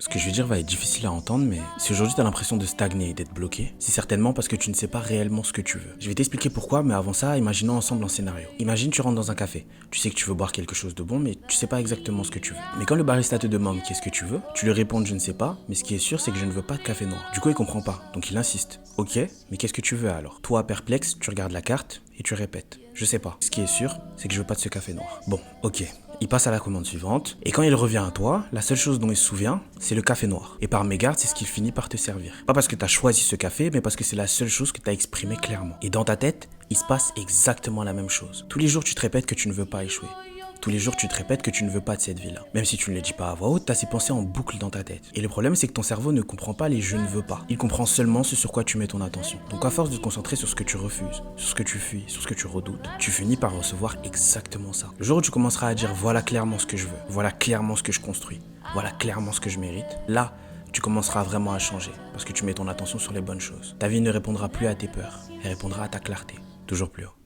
Ce que je vais dire va être difficile à entendre, mais si aujourd'hui tu as l'impression de stagner et d'être bloqué, c'est certainement parce que tu ne sais pas réellement ce que tu veux. Je vais t'expliquer pourquoi, mais avant ça, imaginons ensemble un scénario. Imagine tu rentres dans un café. Tu sais que tu veux boire quelque chose de bon, mais tu sais pas exactement ce que tu veux. Mais quand le barista te demande qu'est-ce que tu veux, tu lui réponds je ne sais pas, mais ce qui est sûr c'est que je ne veux pas de café noir. Du coup il comprend pas, donc il insiste. Ok, mais qu'est-ce que tu veux alors? Toi perplexe, tu regardes la carte et tu répètes. Je sais pas. Ce qui est sûr, c'est que je veux pas de ce café noir. Bon, ok. Il passe à la commande suivante, et quand il revient à toi, la seule chose dont il se souvient, c'est le café noir. Et par mégarde, c'est ce qu'il finit par te servir. Pas parce que t'as choisi ce café, mais parce que c'est la seule chose que t'as exprimée clairement. Et dans ta tête, il se passe exactement la même chose. Tous les jours, tu te répètes que tu ne veux pas échouer. Tous les jours, tu te répètes que tu ne veux pas de cette vie-là. Même si tu ne le dis pas à voix haute, t'as ces pensées en boucle dans ta tête. Et le problème, c'est que ton cerveau ne comprend pas les je ne veux pas. Il comprend seulement ce sur quoi tu mets ton attention. Donc à force de te concentrer sur ce que tu refuses, sur ce que tu fuis, sur ce que tu redoutes, tu finis par recevoir exactement ça. Le jour où tu commenceras à dire voilà clairement ce que je veux, voilà clairement ce que je construis, voilà clairement ce que je mérite, là, tu commenceras vraiment à changer. Parce que tu mets ton attention sur les bonnes choses. Ta vie ne répondra plus à tes peurs, elle répondra à ta clarté. Toujours plus haut.